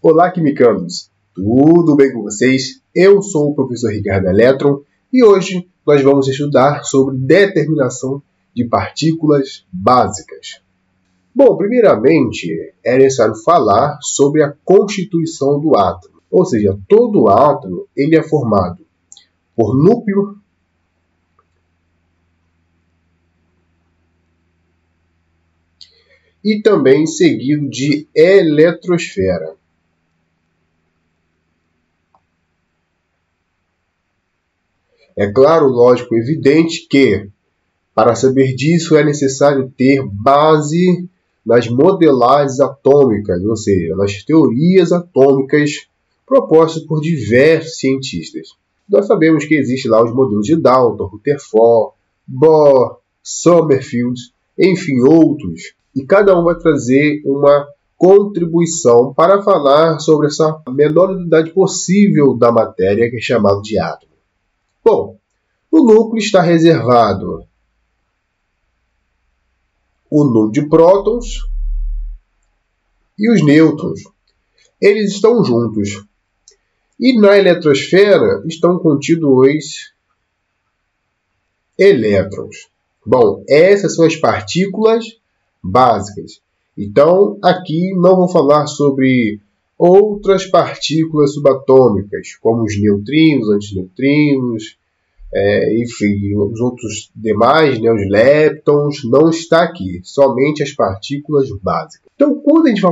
Olá, quimicanos! Tudo bem com vocês? Eu sou o professor Ricardo Eletron e hoje nós vamos estudar sobre determinação de partículas básicas. Bom, primeiramente é necessário falar sobre a constituição do átomo, ou seja, todo átomo ele é formado por núcleo e também seguido de eletrosfera. É claro, lógico, evidente que, para saber disso, é necessário ter base nas modelagens atômicas, ou seja, nas teorias atômicas propostas por diversos cientistas. Nós sabemos que existem lá os modelos de Dalton, Rutherford, Bohr, Sommerfeld, enfim, outros. E cada um vai trazer uma contribuição para falar sobre essa menor unidade possível da matéria, que é chamado de átomo. Bom, no núcleo está reservado o número de prótons e os nêutrons. Eles estão juntos. E na eletrosfera estão contidos os elétrons. Bom, essas são as partículas básicas. Então, aqui não vou falar sobre outras partículas subatômicas, como os neutrinos, antineutrinos, enfim, os outros demais, né, os leptons, não está aqui, somente as partículas básicas. Então, quando a gente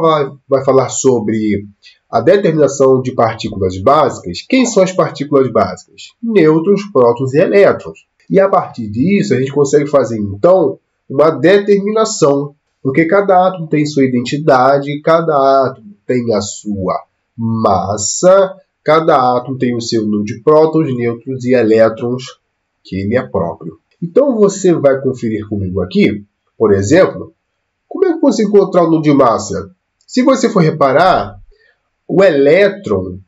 vai falar sobre a determinação de partículas básicas, quem são as partículas básicas? Nêutrons, prótons e elétrons. E a partir disso, a gente consegue fazer, então, uma determinação, porque cada átomo tem sua identidade, cada átomo tem a sua massa, cada átomo tem o seu número de prótons, nêutrons e elétrons, que ele é próprio. Então, você vai conferir comigo aqui, por exemplo, como é que você encontrar o número de massa? Se você for reparar, o elétron,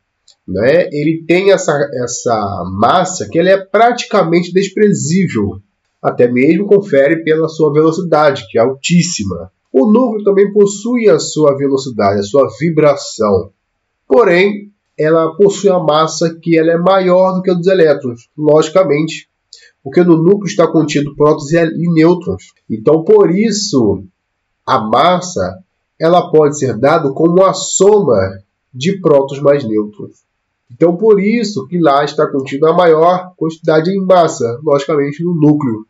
né, ele tem essa massa que ele é praticamente desprezível. Até mesmo confere pela sua velocidade, que é altíssima. O núcleo também possui a sua velocidade, a sua vibração. Porém, ela possui a massa que ela é maior do que a dos elétrons, logicamente, porque no núcleo está contido prótons e nêutrons. Então, por isso, a massa ela pode ser dada como a soma de prótons mais nêutrons. Então, por isso que lá está contida a maior quantidade em massa, logicamente no núcleo,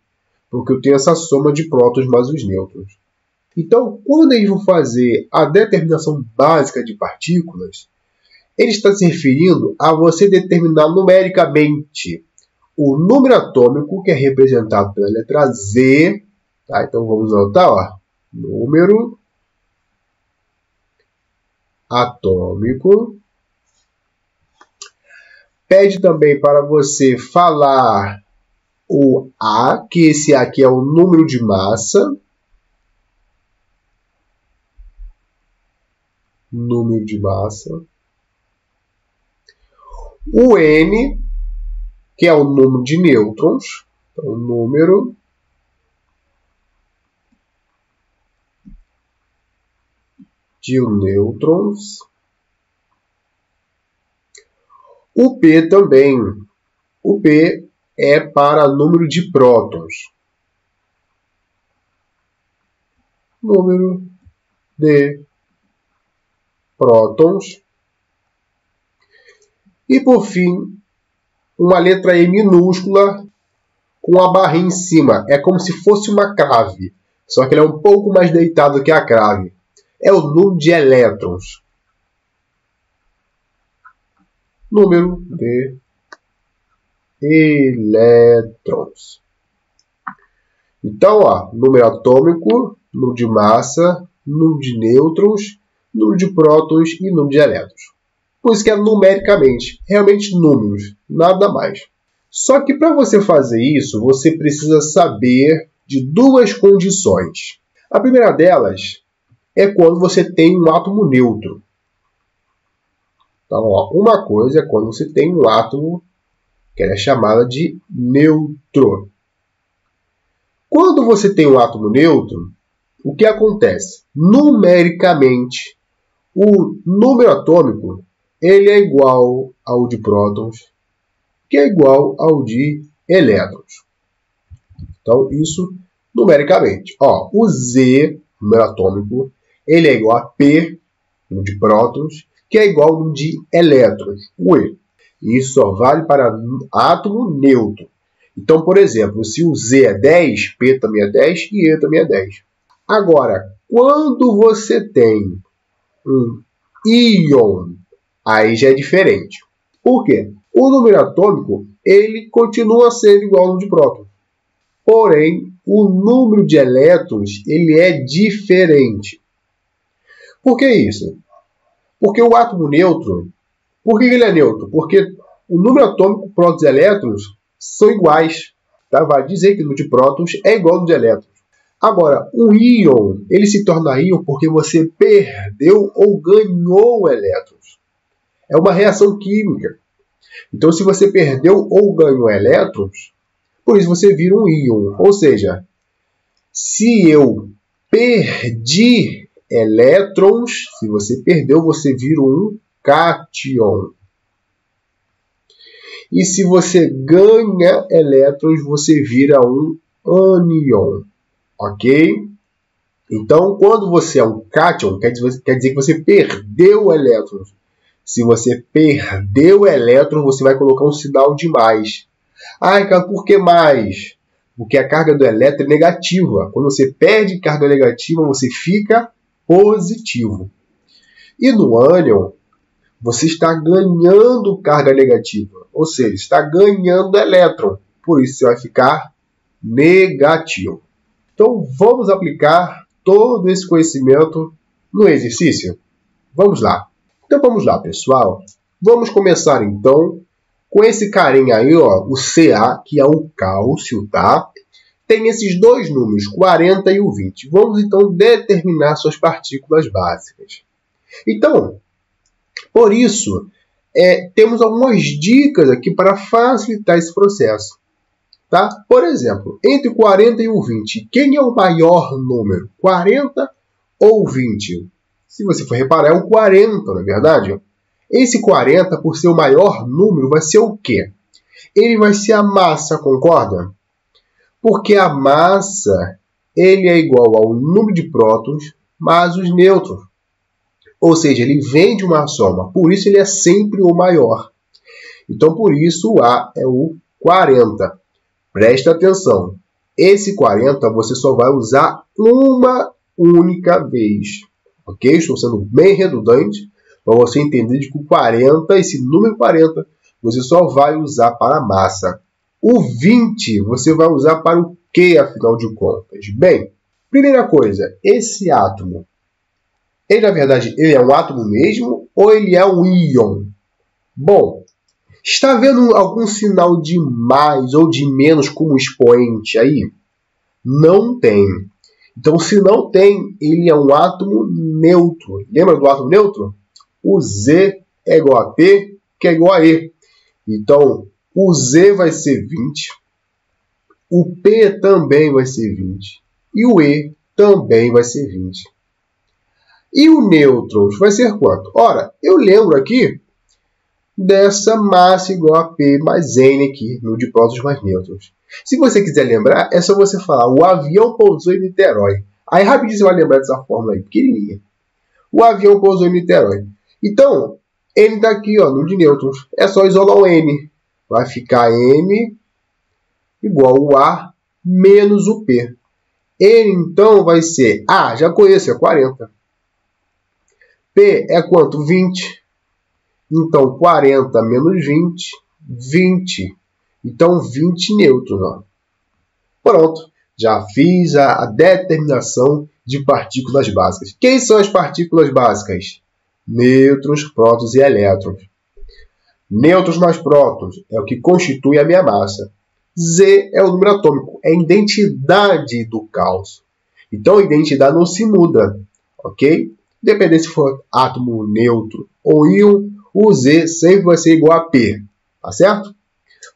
porque eu tenho essa soma de prótons mais os nêutrons. Então, quando a gente for fazer a determinação básica de partículas, ele está se referindo a você determinar numericamente o número atômico, que é representado pela letra Z. Tá? Então, vamos anotar, ó, número atômico. Pede também para você falar o A, que esse A aqui é o número de massa. Número de massa. O N, que é o número de nêutrons. Então, número de nêutrons. O P também. O P é para número de prótons. Número de prótons. E, por fim, uma letra E minúscula com a barrinha em cima. É como se fosse uma clave, só que ela é um pouco mais deitada que a clave. É o número de elétrons. Número de elétrons. Então, ó, número atômico, número de massa, número de nêutrons, número de prótons e número de elétrons. Por isso que é numericamente, realmente números, nada mais. Só que para você fazer isso, você precisa saber de duas condições. A primeira delas é quando você tem um átomo neutro. Então, ó, uma coisa é quando você tem um átomo que é chamada de neutro. Quando você tem um átomo neutro, o que acontece? Numericamente, o número atômico ele é igual ao de prótons, que é igual ao de elétrons. Então, isso numericamente. Ó, o Z, número atômico, ele é igual a P, no de prótons, que é igual ao de elétrons, o E. Isso só vale para átomo neutro. Então, por exemplo, se o Z é 10, P também é 10 e E também é 10. Agora, quando você tem um íon, aí já é diferente. Por quê? O número atômico ele continua sendo igual ao de prótons. Porém, o número de elétrons ele é diferente. Por que isso? Porque o átomo neutro, por que ele é neutro? Porque o número atômico, prótons e elétrons, são iguais. Tá? Vai dizer que o de prótons é igual ao de elétrons. Agora, o íon, ele se torna íon porque você perdeu ou ganhou elétrons. É uma reação química. Então, se você perdeu ou ganhou elétrons, por isso você vira um íon. Ou seja, se eu perdi elétrons, se você perdeu, você vira um cátion. E se você ganha elétrons, você vira um ânion. Ok? Então, quando você é um cátion, quer dizer que você perdeu elétrons. Se você perdeu elétrons, você vai colocar um sinal de mais. Ah, cara, por que mais? Porque a carga do elétron é negativa. Quando você perde carga negativa, você fica positivo. E no ânion, você está ganhando carga negativa. Ou seja, está ganhando elétron. Por isso, você vai ficar negativo. Então, vamos aplicar todo esse conhecimento no exercício? Vamos lá. Então, vamos lá, pessoal. Vamos começar, então, com esse carinha aí, ó, o Ca, que é o cálcio, tá? Tem esses dois números, 40 e o 20. Vamos, então, determinar suas partículas básicas. Então, por isso, temos algumas dicas aqui para facilitar esse processo. Tá? Por exemplo, entre 40 e o 20, quem é o maior número? 40 ou 20? Se você for reparar, é o 40, não é verdade? Esse 40, por ser o maior número, vai ser o quê? Ele vai ser a massa, concorda? Porque a massa ele é igual ao número de prótons mais os nêutrons. Ou seja, ele vem de uma soma. Por isso, ele é sempre o maior. Então, por isso, o A é o 40. Presta atenção. Esse 40 você só vai usar uma única vez. Ok? Estou sendo bem redundante para você entender de que o 40, esse número 40, você só vai usar para a massa. O 20 você vai usar para o que, afinal de contas? Bem, primeira coisa, esse átomo, ele na verdade ele é um átomo mesmo ou ele é um íon? Bom, está vendo algum sinal de mais ou de menos como expoente aí? Não tem. Então, se não tem, ele é um átomo neutro. Lembra do átomo neutro? O Z é igual a P, que é igual a E. Então, o Z vai ser 20, o P também vai ser 20 e o E também vai ser 20. E o nêutron vai ser quanto? Ora, eu lembro aqui dessa massa igual a P mais N aqui, no de prótons mais nêutrons. Se você quiser lembrar, é só você falar, o avião pousou em Niterói. Aí rapidinho você vai lembrar dessa fórmula aí, pequenininha. O avião pousou em Niterói. Então, N está aqui, ó, no de nêutrons. É só isolar o N. Vai ficar N igual ao A menos o P. N, então, vai ser... Ah, já conheço, é 40. P é quanto? 20. Então, 40 menos 20, 20. Então, 20 nêutrons. Ó. Pronto. Já fiz a determinação de partículas básicas. Quem são as partículas básicas? Nêutrons, prótons e elétrons. Nêutrons mais prótons é o que constitui a minha massa. Z é o número atômico, é a identidade do cálcio. Então, a identidade não se muda, ok? Independente se for átomo neutro ou íon, o Z sempre vai ser igual a P, tá certo?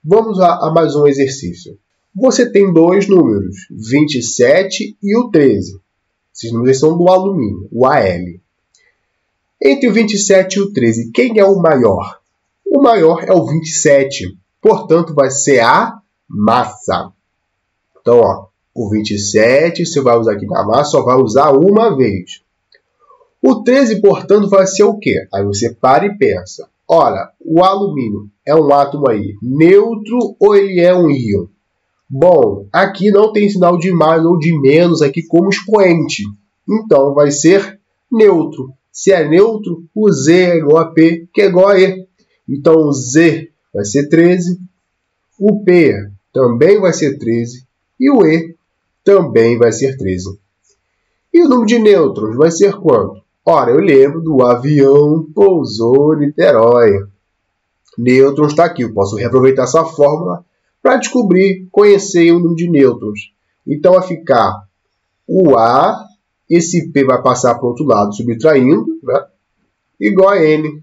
Vamos a mais um exercício. Você tem dois números, 27 e o 13. Esses números são do alumínio, o Al. Entre o 27 e o 13, quem é o maior? O maior é o 27. Portanto, vai ser a massa. Então, ó, o 27 você vai usar aqui na massa, só vai usar uma vez. O 13, portanto, vai ser o quê? Aí você para e pensa. Olha, o alumínio é um átomo aí neutro ou ele é um íon? Bom, aqui não tem sinal de mais ou de menos aqui como expoente. Então, vai ser neutro. Se é neutro, o Z é igual a P, que é igual a E. Então, o Z vai ser 13, o P também vai ser 13 e o E também vai ser 13. E o número de nêutrons vai ser quanto? Ora, eu lembro do avião pousou em Niterói. Nêutrons está aqui. Eu posso reaproveitar essa fórmula para descobrir, conhecer o número de nêutrons. Então, vai ficar o A, esse P vai passar para o outro lado, subtraindo, né? Igual a N.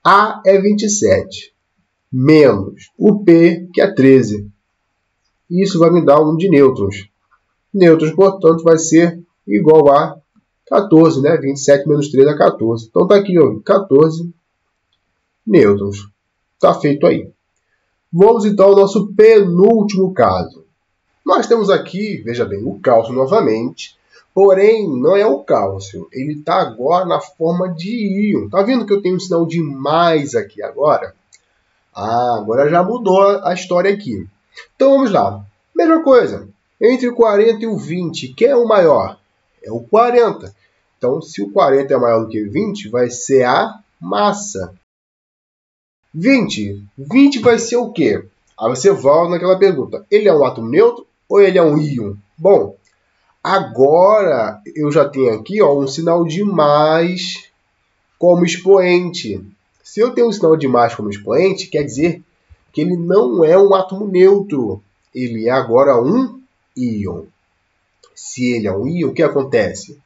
A é 27, menos o P, que é 13. Isso vai me dar o número de nêutrons. Nêutrons, portanto, vai ser igual a 14, né? 27 menos 3 é 14. Então, está aqui, ó, 14 nêutrons. Está feito aí. Vamos, então, ao nosso penúltimo caso. Nós temos aqui, veja bem, o cálcio novamente. Porém, não é o cálcio. Ele está agora na forma de íon. Está vendo que eu tenho um sinal de mais aqui agora? Ah, agora já mudou a história aqui. Então, vamos lá. Mesma coisa. Entre o 40 e o 20, quem é o maior? É o 40. Então, se o 40 é maior do que 20, vai ser a massa. 20. 20 vai ser o quê? Aí você volta naquela pergunta. Ele é um átomo neutro ou ele é um íon? Bom, agora eu já tenho aqui, ó, um sinal de mais como expoente. Se eu tenho um sinal de mais como expoente, quer dizer que ele não é um átomo neutro. Ele é agora um íon. Se ele é um íon, o que acontece?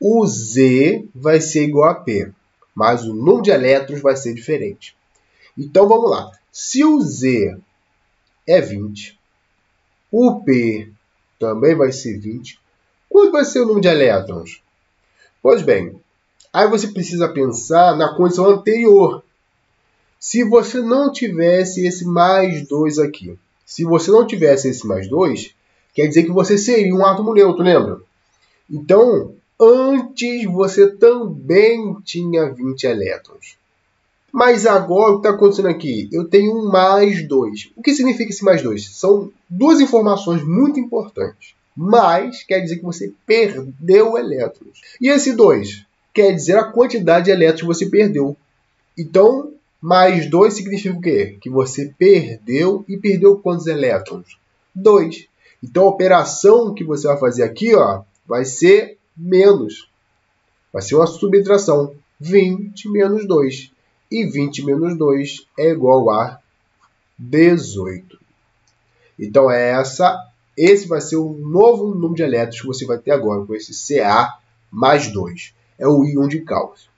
O Z vai ser igual a P, mas o número de elétrons vai ser diferente. Então, vamos lá. Se o Z é 20, o P também vai ser 20, quanto vai ser o número de elétrons? Pois bem, aí você precisa pensar na condição anterior. Se você não tivesse esse mais 2 aqui, se você não tivesse esse mais 2, quer dizer que você seria um átomo neutro, lembra? Então, antes você também tinha 20 elétrons. Mas agora, o que está acontecendo aqui? Eu tenho um mais 2. O que significa esse mais 2? São duas informações muito importantes. Mais quer dizer que você perdeu elétrons. E esse 2 quer dizer a quantidade de elétrons que você perdeu. Então, mais 2 significa o quê? Que você perdeu e perdeu quantos elétrons? 2. Então, a operação que você vai fazer aqui, ó, vai ser menos. Vai ser uma subtração. 20 menos 2. E 20 menos 2 é igual a 18. Então, esse vai ser o novo número de elétrons que você vai ter agora, com esse Ca mais 2. É o íon de cálcio.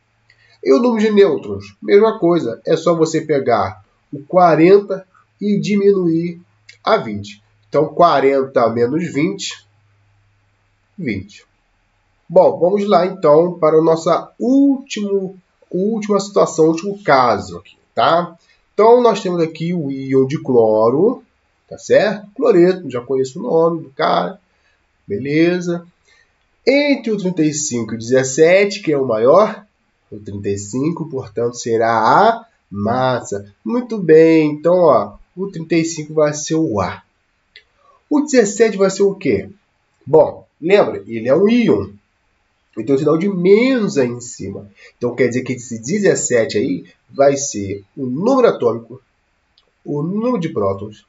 E o número de nêutrons? Mesma coisa, é só você pegar o 40 e diminuir a 20. Então, 40 menos 20, 20. Bom, vamos lá então para a nossa última situação, último caso aqui, tá? Então, nós temos aqui o íon de cloro, tá certo? Cloreto, já conheço o nome do cara, beleza. Entre o 35 e o 17, que é o maior, o 35, portanto, será a massa. Muito bem, então, ó, o 35 vai ser o A. O 17 vai ser o quê? Bom, lembra, ele é um íon. Então, o sinal de menos aí em cima. Então, quer dizer que esse 17 aí vai ser o número atômico, o número de prótons,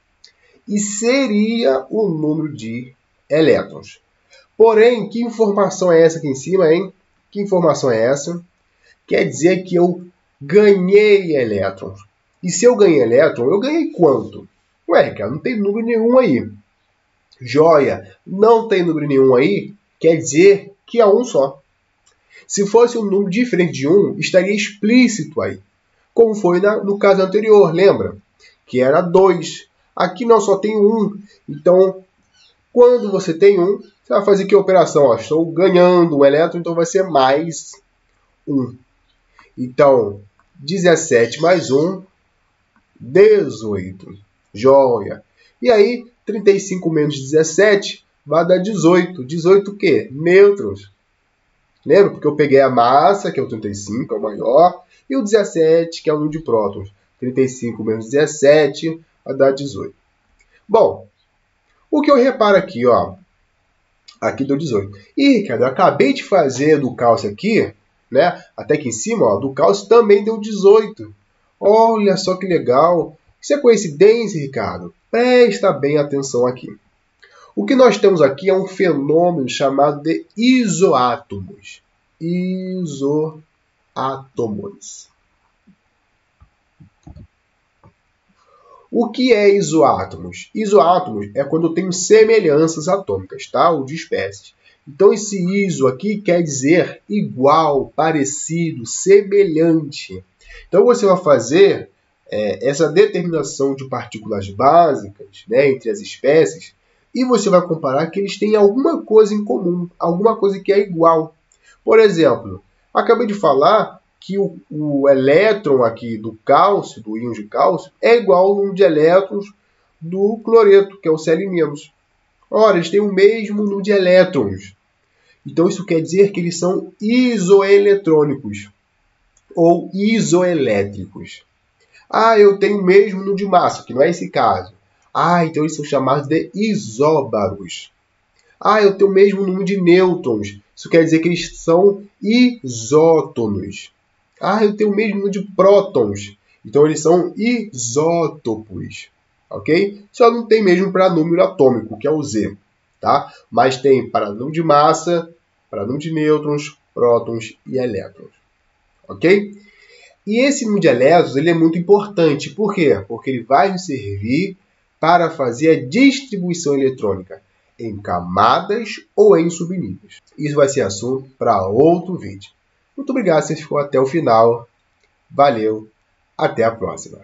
e seria o número de elétrons. Porém, que informação é essa aqui em cima, hein? Que informação é essa? Quer dizer que eu ganhei elétrons. E se eu ganhei elétron, eu ganhei quanto? Ué, cara, não tem número nenhum aí. Joia, não tem número nenhum aí, quer dizer que é um só. Se fosse um número diferente de 1, estaria explícito aí. Como foi no caso anterior, lembra? Que era 2. Aqui não, só tem 1. Então, quando você tem 1, você vai fazer que operação? Ó, estou ganhando um elétron, então vai ser mais 1. Então, 17 mais 1, 18. Joia! E aí, 35 menos 17 vai dar 18. 18 o quê? Nêutrons. Lembra? Porque eu peguei a massa, que é o 35, é o maior, e o 17, que é o número de prótons. 35 menos 17 vai dar 18. Bom, o que eu reparo aqui, ó. Aqui deu 18. E, Ricardo, eu acabei de fazer do cálcio aqui, né? Até aqui em cima, ó, do cálcio também deu 18. Olha só que legal. Isso é coincidência, Ricardo? Presta bem atenção aqui. O que nós temos aqui é um fenômeno chamado de isoátomos. Isoátomos. O que é isoátomos? Isoátomos é quando eu tenho semelhanças atômicas, tá? Ou de espécies. Então, esse iso aqui quer dizer igual, parecido, semelhante. Então, você vai fazer essa determinação de partículas básicas, né, entre as espécies, e você vai comparar que eles têm alguma coisa em comum, alguma coisa que é igual. Por exemplo, acabei de falar que o elétron aqui do cálcio, do íon de cálcio, é igual ao número de elétrons do cloreto, que é o Cl-. Ora, eles têm o mesmo número de elétrons. Então, isso quer dizer que eles são isoeletrônicos ou isoelétricos. Ah, eu tenho o mesmo número de massa, que não é esse caso. Ah, então eles são chamados de isóbaros. Ah, eu tenho o mesmo número de nêutrons. Isso quer dizer que eles são isótonos. Ah, eu tenho o mesmo número de prótons. Então eles são isótopos. Ok? Só não tem mesmo para número atômico, que é o Z. Tá? Mas tem para número de massa, para número de nêutrons, prótons e elétrons. Ok? E esse número de elétrons ele é muito importante. Por quê? Porque ele vai nos servir para fazer a distribuição eletrônica em camadas ou em subníveis. Isso vai ser assunto para outro vídeo. Muito obrigado se você ficou até o final. Valeu, até a próxima.